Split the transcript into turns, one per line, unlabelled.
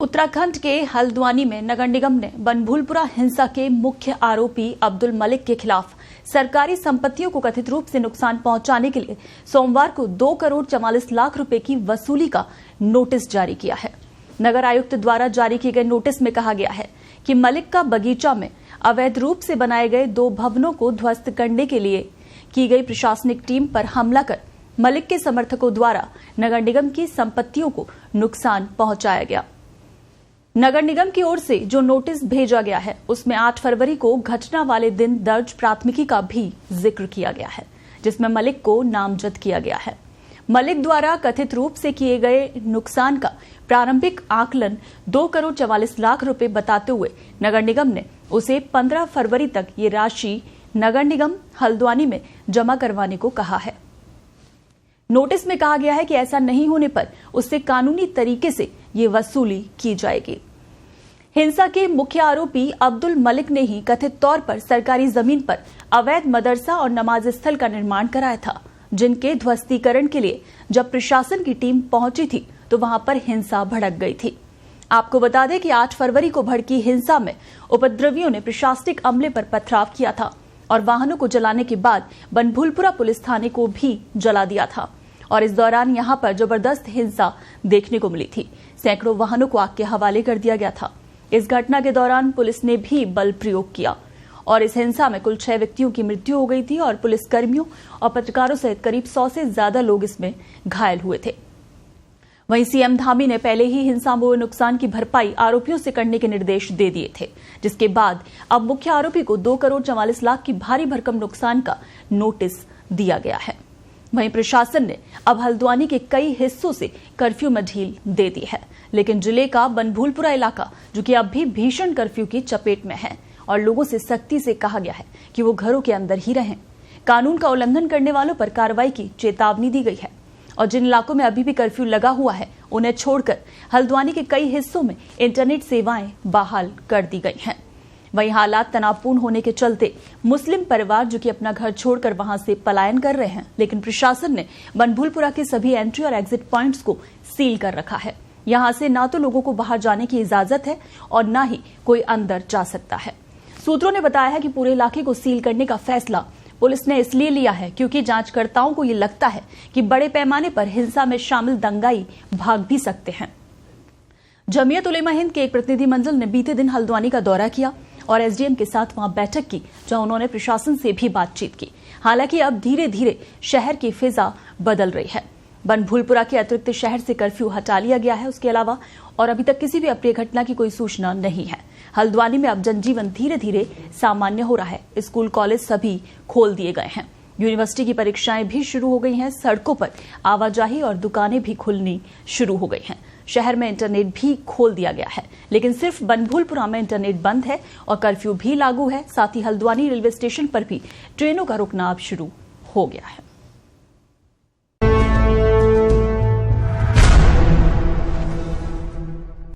उत्तराखंड के हल्द्वानी में नगर निगम ने बनभूलपुरा हिंसा के मुख्य आरोपी अब्दुल मलिक के खिलाफ सरकारी संपत्तियों को कथित रूप से नुकसान पहुंचाने के लिए सोमवार को 2 करोड़ 44 लाख रुपए की वसूली का नोटिस जारी किया है। नगर आयुक्त द्वारा जारी किए गए नोटिस में कहा गया है कि मलिक का बगीचा में अवैध रूप से बनाए गए 2 भवनों को ध्वस्त करने के लिए की गई प्रशासनिक टीम पर हमला कर मलिक के समर्थकों द्वारा नगर निगम की संपत्तियों को नुकसान पहुंचाया गया। नगर निगम की ओर से जो नोटिस भेजा गया है उसमें 8 फरवरी को घटना वाले दिन दर्ज प्राथमिकी का भी जिक्र किया गया है, जिसमें मलिक को नामजद किया गया है। मलिक द्वारा कथित रूप से किए गए नुकसान का प्रारंभिक आकलन 2 करोड़ 44 लाख रुपए बताते हुए नगर निगम ने उसे 15 फरवरी तक ये राशि नगर निगम हल्द्वानी में जमा करवाने को कहा है। नोटिस में कहा गया है कि ऐसा नहीं होने पर उससे कानूनी तरीके से ये वसूली की जाएगी। हिंसा के मुख्य आरोपी अब्दुल मलिक ने ही कथित तौर पर सरकारी जमीन पर अवैध मदरसा और नमाज स्थल का निर्माण कराया था, जिनके ध्वस्तीकरण के लिए जब प्रशासन की टीम पहुंची थी तो वहां पर हिंसा भड़क गई थी। आपको बता दें कि 8 फरवरी को भड़की हिंसा में उपद्रवियों ने प्रशासनिक अमले पर पथराव किया था और वाहनों को जलाने के बाद बनभूलपुरा पुलिस थाने को भी जला दिया था और इस दौरान यहां पर जबरदस्त हिंसा देखने को मिली थी। सैकड़ों वाहनों को आग के हवाले कर दिया गया था। इस घटना के दौरान पुलिस ने भी बल प्रयोग किया और इस हिंसा में कुल 6 व्यक्तियों की मृत्यु हो गई थी और पुलिसकर्मियों और पत्रकारों सहित करीब 100 से ज्यादा लोग इसमें घायल हुए थे। वहीं सीएम धामी ने पहले ही हिंसा में हुए नुकसान की भरपाई आरोपियों से करने के निर्देश दे दिए थे, जिसके बाद अब मुख्य आरोपी को 2 करोड़ 44 लाख की भारी भरकम नुकसान का नोटिस दिया गया है। वहीं प्रशासन ने अब हल्द्वानी के कई हिस्सों से कर्फ्यू में ढील दे दी है, लेकिन जिले का बनभूलपुरा इलाका जो कि अब भी भीषण कर्फ्यू की चपेट में है और लोगों से सख्ती से कहा गया है कि वो घरों के अंदर ही रहें। कानून का उल्लंघन करने वालों पर कार्रवाई की चेतावनी दी गई है और जिन इलाकों में अभी भी कर्फ्यू लगा हुआ है उन्हें छोड़कर हल्द्वानी के कई हिस्सों में इंटरनेट सेवाएं बहाल कर दी गई हैं। वहीं हालात तनावपूर्ण होने के चलते मुस्लिम परिवार जो कि अपना घर छोड़कर वहां से पलायन कर रहे हैं, लेकिन प्रशासन ने बनभूलपुरा के सभी एंट्री और एग्जिट पॉइंट्स को सील कर रखा है। यहां से ना तो लोगों को बाहर जाने की इजाजत है और ना ही कोई अंदर जा सकता है। सूत्रों ने बताया है कि पूरे इलाके को सील करने का फैसला पुलिस ने इसलिए लिया है क्योंकि जांचकर्ताओं को ये लगता है कि बड़े पैमाने पर हिंसा में शामिल दंगाई भाग भी सकते हैं। जमीयत उलेमा हिंद के एक प्रतिनिधिमंडल ने बीते दिन हल्द्वानी का दौरा किया और एसडीएम के साथ वहां बैठक की, जहां उन्होंने प्रशासन से भी बातचीत की। हालांकि अब धीरे धीरे शहर की फिजा बदल रही है। बनभूलपुरा के अतिरिक्त शहर से कर्फ्यू हटा लिया गया है उसके अलावा, और अभी तक किसी भी अप्रिय घटना की कोई सूचना नहीं है। हल्द्वानी में अब जनजीवन धीरे धीरे सामान्य हो रहा है। स्कूल कॉलेज सभी खोल दिए गए हैं। यूनिवर्सिटी की परीक्षाएं भी शुरू हो गई हैं। सड़कों पर आवाजाही और दुकानें भी खुलनी शुरू हो गई हैं। शहर में इंटरनेट भी खोल दिया गया है, लेकिन सिर्फ बनभूलपुरा में इंटरनेट बंद है और कर्फ्यू भी लागू है। साथ ही हल्द्वानी रेलवे स्टेशन पर भी ट्रेनों का रुकना अब शुरू हो गया है।